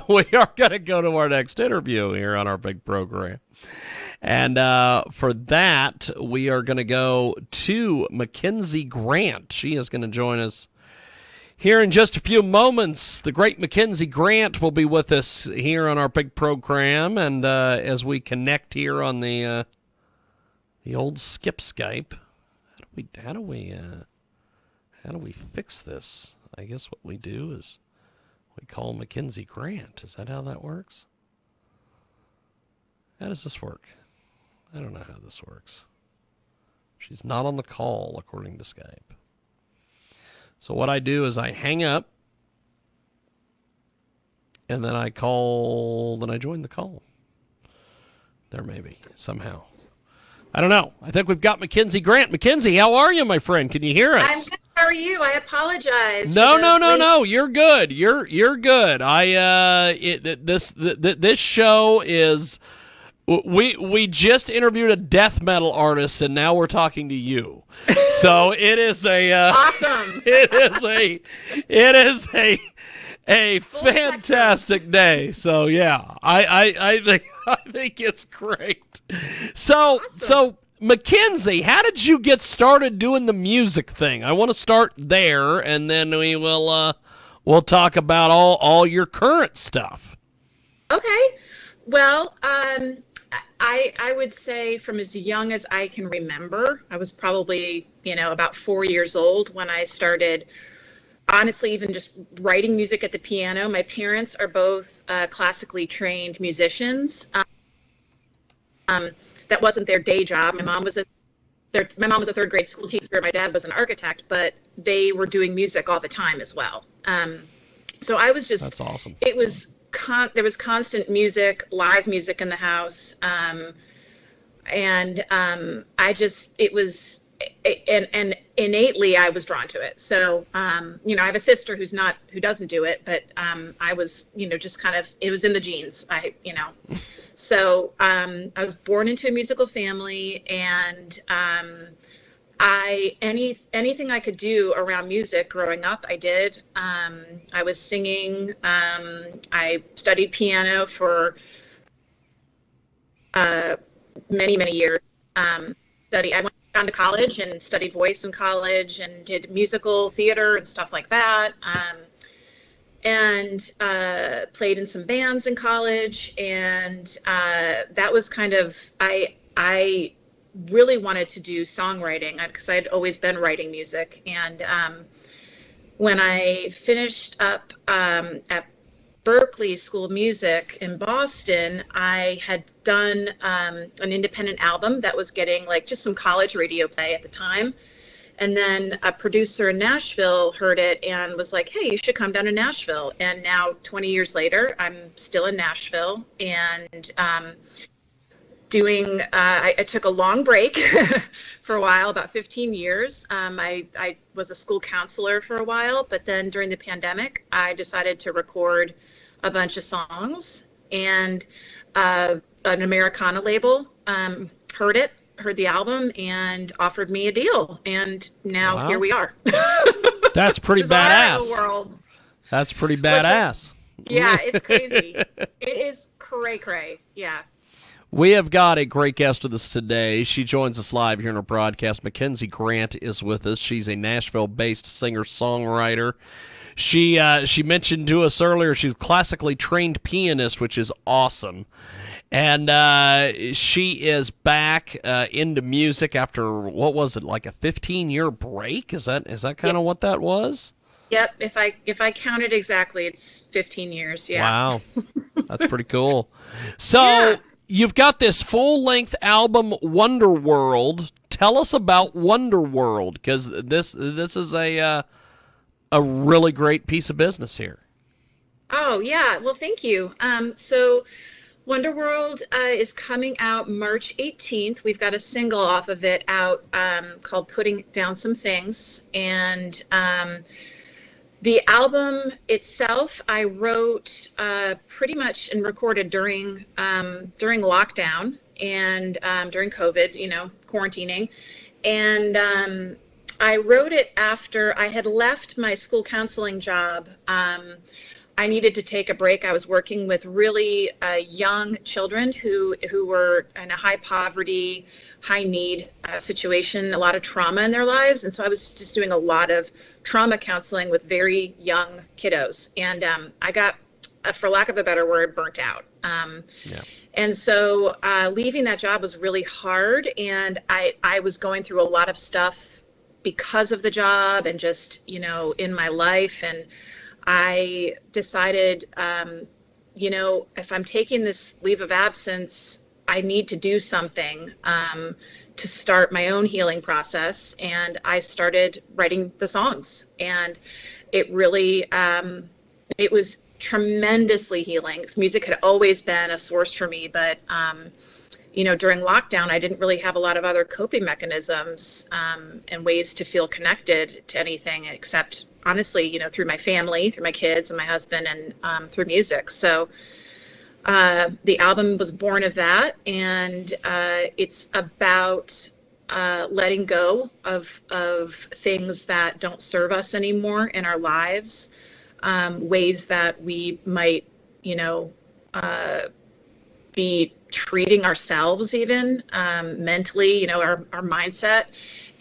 we are going to go to our next interview here on our big program. And for that, we are going to go to Mackenzie Grant. She is going to join us here in just a few moments. The great Mackenzie Grant will be with us here on our big program, and as we connect here on the old skip Skype. How do we fix this? I guess what we do is we call Mackenzie Grant. Is that how that works? How does this work? I don't know how this works. She's not on the call according to Skype. So what I do is I hang up, and then I join the call. There may be, somehow. I don't know. I think we've got Mackenzie Grant. Mackenzie, how are you, my friend? Can you hear us? I'm good. How are you? I apologize. No. You're good. You're good. This show is... We just interviewed a death metal artist, and now we're talking to you. So it is a awesome. It is a fantastic day. So yeah, I think it's great. So awesome. So Mackenzie, how did you get started doing the music thing? I want to start there, and then we'll talk about all your current stuff. Okay. Well, I would say from as young as I can remember, I was probably, about 4 years old when I started, honestly, even just writing music at the piano. My parents are both classically trained musicians. That wasn't their day job. My mom was a third grade school teacher. My dad was an architect, but they were doing music all the time as well. So I was just, that's awesome. It was there was constant music, live music in the house. And innately I was drawn to it. So, I have a sister who doesn't do it, but, I was, just kind of, it was in the genes. So, I was born into a musical family, and, anything I could do around music growing up, I did. I was singing. I studied piano for many, many years. I went on to college and studied voice in college and did musical theater and stuff like that. And played in some bands in college. And that was kind of, I really wanted to do songwriting because I'd always been writing music. And when I finished up at Berklee School of Music in Boston, I had done an independent album that was getting just some college radio play at the time. And then a producer in Nashville heard it and was like, hey, you should come down to Nashville. And now 20 years later, I'm still in Nashville, and I took a long break for a while, about 15 years. I was a school counselor for a while, but then during the pandemic, I decided to record a bunch of songs, and an Americana label heard the album and offered me a deal. And now Here we are. That's pretty badass. World. That's pretty badass. Yeah, it's crazy. It is cray-cray. Yeah. We have got a great guest with us today. She joins us live here in our broadcast. Mackenzie Grant is with us. She's a Nashville-based singer-songwriter. She mentioned to us earlier she's a classically trained pianist, which is awesome. And she is back into music after, what was it, like a 15-year break? Is that kind of what that was? Yep. If I counted exactly, it's 15 years. Yeah. Wow. That's pretty cool. So... Yeah. You've got this full-length album, Wonderworld. Tell us about Wonderworld, because this is a really great piece of business here. Oh, yeah. Well, thank you. So Wonderworld is coming out March 18th. We've got a single off of it out called Putting Down Some Things. And the album itself, I wrote pretty much and recorded during lockdown and during COVID, quarantining. And I wrote it after I had left my school counseling job. I needed to take a break. I was working with really young children who were in a high poverty, high need situation, a lot of trauma in their lives. And so I was just doing a lot of trauma counseling with very young kiddos. And I got, for lack of a better word, burnt out. Yeah. And so leaving that job was really hard. And I was going through a lot of stuff because of the job and just, in my life. And I decided, if I'm taking this leave of absence, I need to do something to start my own healing process. And I started writing the songs. And it really, it was tremendously healing. Music had always been a source for me, but during lockdown, I didn't really have a lot of other coping mechanisms and ways to feel connected to anything except, honestly, through my family, through my kids and my husband, and through music. So the album was born of that, and it's about letting go of things that don't serve us anymore in our lives, ways that we might, be treating ourselves even mentally, our mindset,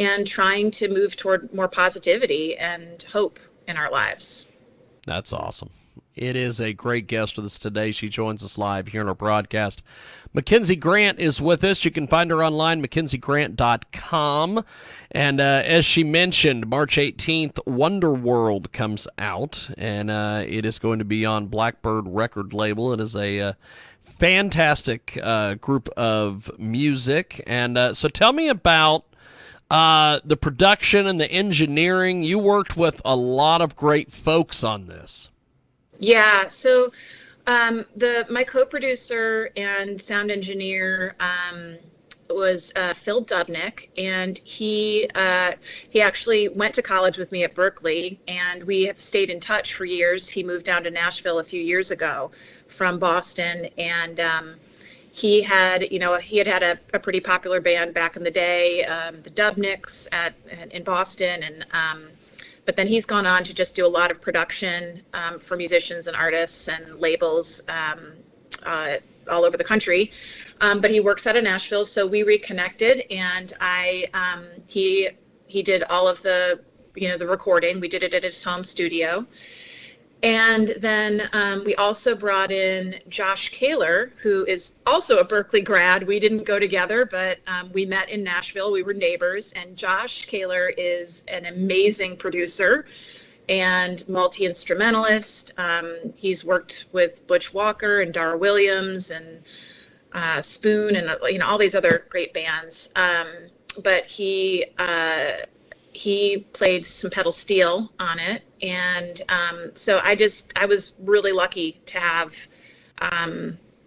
and trying to move toward more positivity and hope in our lives. That's awesome. It is a great guest with us today. She joins us live here in our broadcast. Mackenzie Grant is with us. You can find her online, mackenziegrant.com. And as she mentioned, March 18th, Wonder World comes out, and it is going to be on BlackBird Record Label. It is a fantastic group of music. And so tell me about the production and the engineering. You worked with a lot of great folks on this. Yeah, so my co-producer and sound engineer was Phil Dubnick, and he actually went to college with me at Berkeley, and we have stayed in touch for years. He moved down to Nashville a few years ago from Boston, and he had had a pretty popular band back in the day, the Dubnicks in Boston, and but then he's gone on to just do a lot of production for musicians and artists and labels all over the country. But he works out of Nashville, so we reconnected, and he did all of the the recording. We did it at his home studio. And then we also brought in Josh Kaler, who is also a Berkeley grad. We didn't go together, but we met in Nashville. We were neighbors. And Josh Kaler is an amazing producer and multi-instrumentalist. He's worked with Butch Walker and Dara Williams and Spoon and all these other great bands. But he played some pedal steel on it, and so I was really lucky to have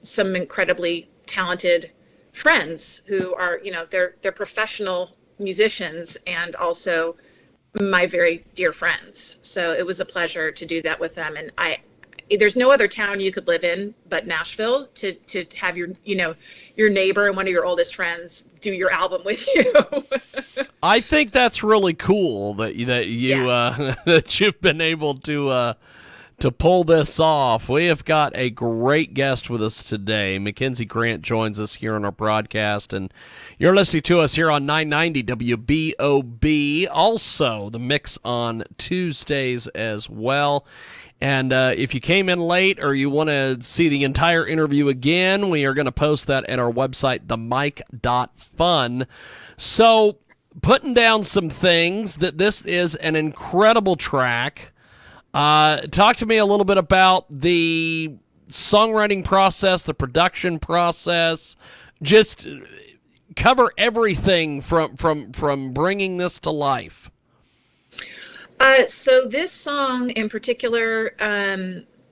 some incredibly talented friends who are they're professional musicians and also my very dear friends. So it was a pleasure to do that with them, and there's no other town you could live in but Nashville to have your neighbor and one of your oldest friends do your album with you. I think that's really cool that you that you've been able to pull this off. We have got a great guest with us today. Mackenzie Grant joins us here on our broadcast, and you're listening to us here on 990 WBOB. Also, the mix on Tuesdays as well. And if you came in late or you want to see the entire interview again, we are going to post that at our website, themic.fun. So, putting down some things, that this is an incredible track. Talk to me a little bit about the songwriting process, the production process. Just cover everything from bringing this to life. So this song in particular,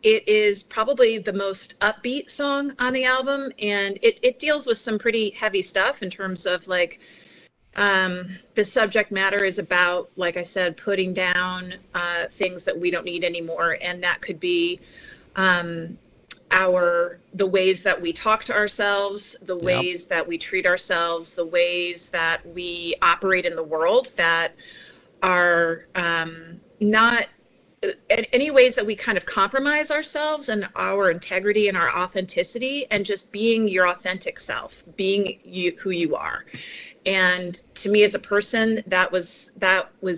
it is probably the most upbeat song on the album, and it deals with some pretty heavy stuff in terms of the subject matter is about, like I said, putting down things that we don't need anymore, and that could be the ways that we talk to ourselves, the ways that we treat ourselves, the ways that we operate in the world that are not any ways that we kind of compromise ourselves and our integrity and our authenticity, and just being your authentic self, being who you are. And to me as a person, that was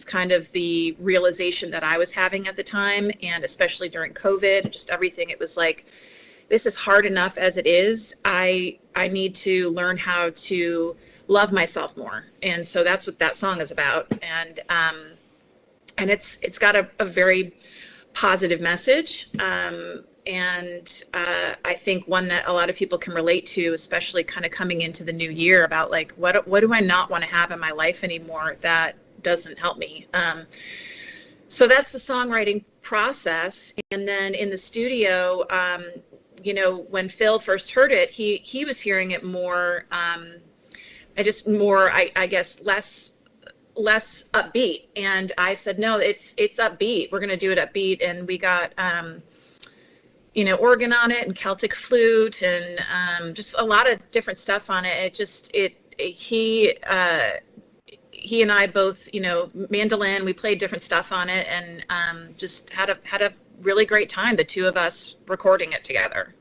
kind of the realization that I was having at the time, and especially during COVID, just everything. It was like, this is hard enough as it is. I need to learn how to love myself more. And so that's what that song is about. And it's got a very positive message. I think one that a lot of people can relate to, especially kind of coming into the new year, about like, what do I not want to have in my life anymore that doesn't help me? So that's the songwriting process. And then in the studio, when Phil first heard it, he was hearing it more, I guess, less upbeat. And I said, no, it's upbeat. We're going to do it upbeat. And we got, organ on it and Celtic flute and just a lot of different stuff on it. He and I both, mandolin, we played different stuff on it, and just had a really great time, the two of us recording it together.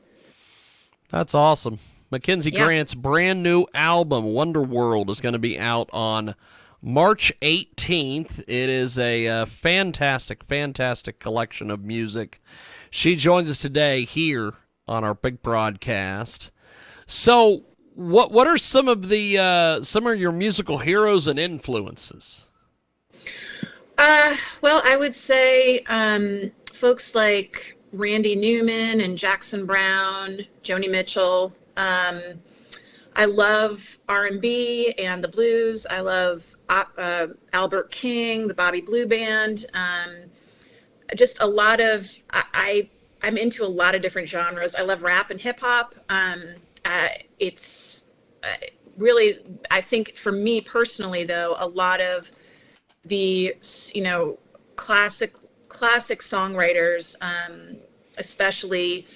That's awesome. Mackenzie Grant's brand new album, Wonder World, is going to be out on March 18th. It is a fantastic, fantastic collection of music. She joins us today here on our big broadcast. So, what are some of your musical heroes and influences? Well, I would say folks like Randy Newman and Jackson Browne, Joni Mitchell. I love R&B and the blues. I love Albert King, the Bobby Blue Band. Just a lot of, I'm into a lot of different genres. I love rap and hip hop. It's really, I think for me personally though, a lot of the, classic songwriters, especially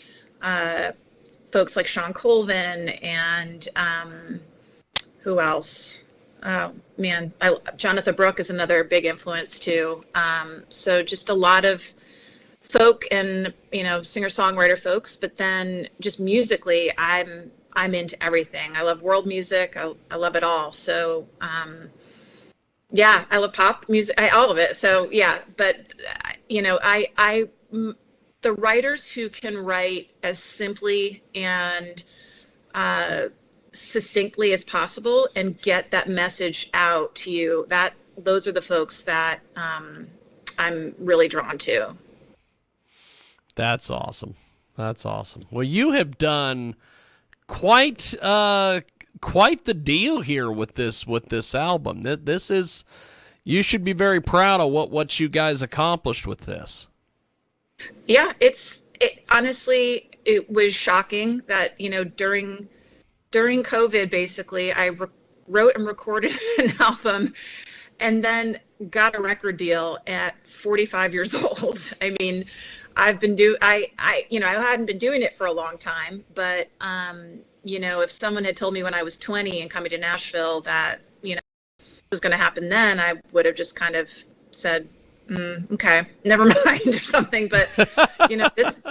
folks like Sean Colvin and who else? Oh man, Jonathan Brooke is another big influence too. So just a lot of folk and singer-songwriter folks, but then just musically, I'm into everything. I love world music. I love it all. So I love pop music, all of it. So yeah, but the writers who can write as simply and succinctly as possible and get that message out to you, those are the folks that I'm really drawn to. That's awesome. Well, you have done quite the deal here with this album. You should be very proud of what you guys accomplished with this. Yeah, honestly, it was shocking that, during COVID, basically, I wrote and recorded an album and then got a record deal at 45 years old. I mean, I hadn't been doing it for a long time, but, if someone had told me when I was 20 and coming to Nashville that, this was going to happen then, I would have just kind of said, okay, never mind or something. But,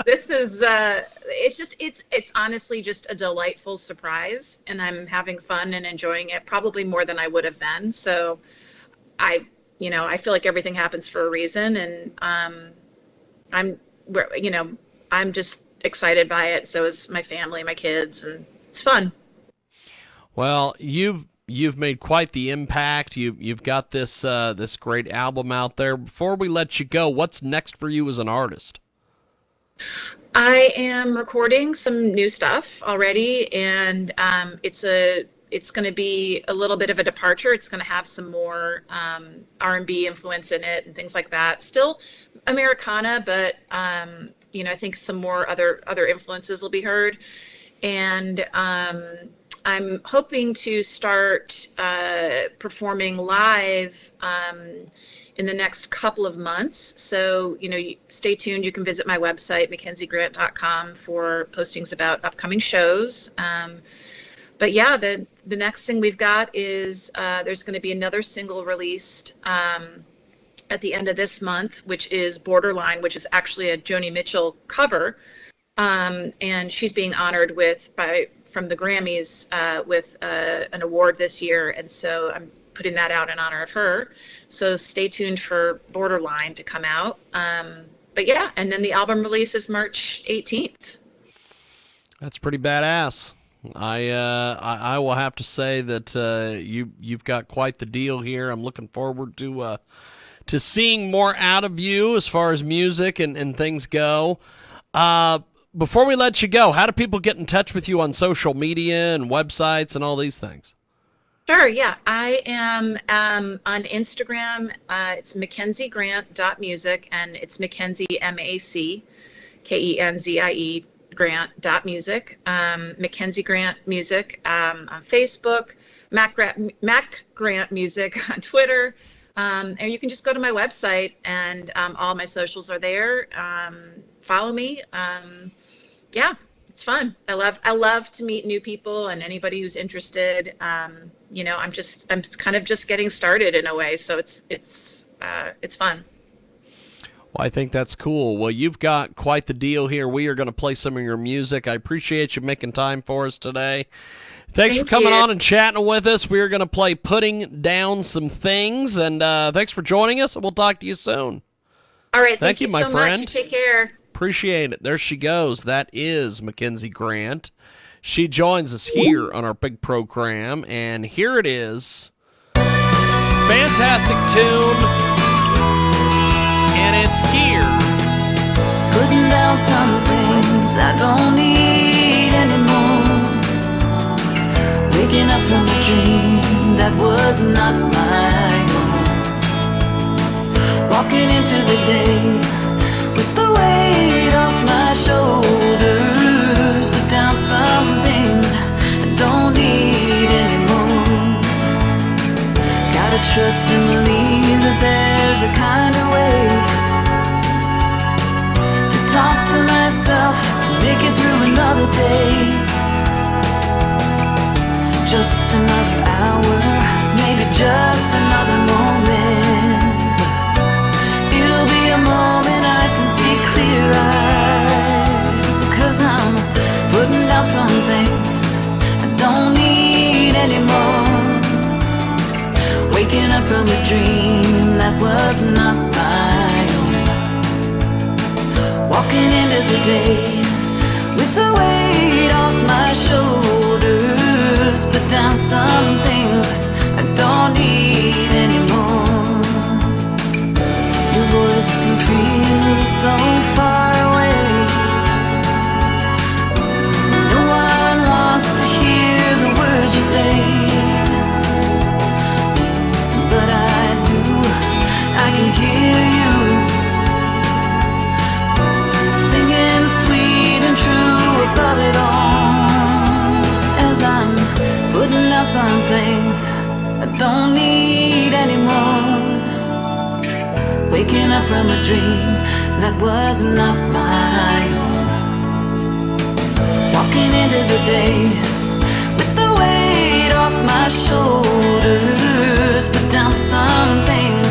this is, it's honestly just a delightful surprise, and I'm having fun and enjoying it probably more than I would have then. So I feel like everything happens for a reason, and I'm just excited by it. So is my family, my kids, and it's fun. Well, you've made quite the impact. You've got this great album out there. Before we let you go, what's next for you as an artist? I am recording some new stuff already, and it's going to be a little bit of a departure. It's going to have some more R&B influence in it and things like that. Still Americana, but I think some more other influences will be heard. And I'm hoping to start performing live in the next couple of months. So, stay tuned. You can visit my website, mackenziegrant.com, for postings about upcoming shows. But yeah, the next thing we've got is there's going to be another single released at the end of this month, which is Borderline, which is actually a Joni Mitchell cover. And she's being honored from the Grammys with an award this year. And so I'm putting that out in honor of her. So stay tuned for Borderline to come out. But yeah, and then the album release is March 18th. That's pretty badass. I will have to say that you've got quite the deal here. I'm looking forward to seeing more out of you as far as music and things go. Before we let you go, how do people get in touch with you on social media and websites and all these things? Sure, yeah. I am on Instagram. It's mackenziegrant.music, and it's Mackenzie, MACKENZIE, Grant.music. Mackenzie Grant Music on Facebook, Mac Grant Music on Twitter. And you can just go to my website, and all my socials are there. Follow me. Yeah, it's fun. I love to meet new people and anybody who's interested. You know, I'm kind of just getting started in a way, so it's fun. Well, I think that's cool. Well, you've got quite the deal here. We are going to play some of your music. I appreciate you making time for us today. Thanks for coming on and chatting with us. We are going to play Putting Down Some Things, and thanks for joining us, and we'll talk to you soon. All right, thank you my so friend. much. You take care. Appreciate it. There she goes. That is Mackenzie Grant. She joins us here on our big program, and here it is. Fantastic tune, and it's here. Putting down some things I don't need anymore. Waking up from a dream that was not my own. Walking into the day with the weight off my shoulders. Put down some things I don't need anymore. Gotta trust and believe that there's a kinder way to talk to myself, make it through another day. Just another hour, maybe just another moment. It'll be a moment I can see clear-eyed, 'cause I'm putting down some things I don't need anymore. Waking up from a dream that was not my own. Walking into the day with the weight off my shoulders. Put down some things I don't need anymore. Your voice can feel so far away. No one wants to hear the words you say, but I do. I can hear you singing sweet and true above it all, as I'm putting out some things I don't need anymore. Waking up from a dream that was not my own. Walking into the day with the weight off my shoulders. Put down some things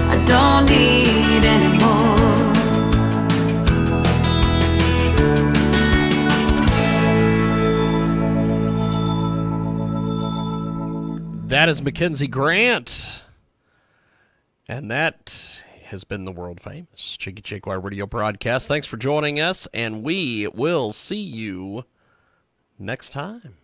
I don't need anymore. That is Mackenzie Grant. And that has been the world famous Jiggy Jaguar radio broadcast. Thanks for joining us, and we will see you next time.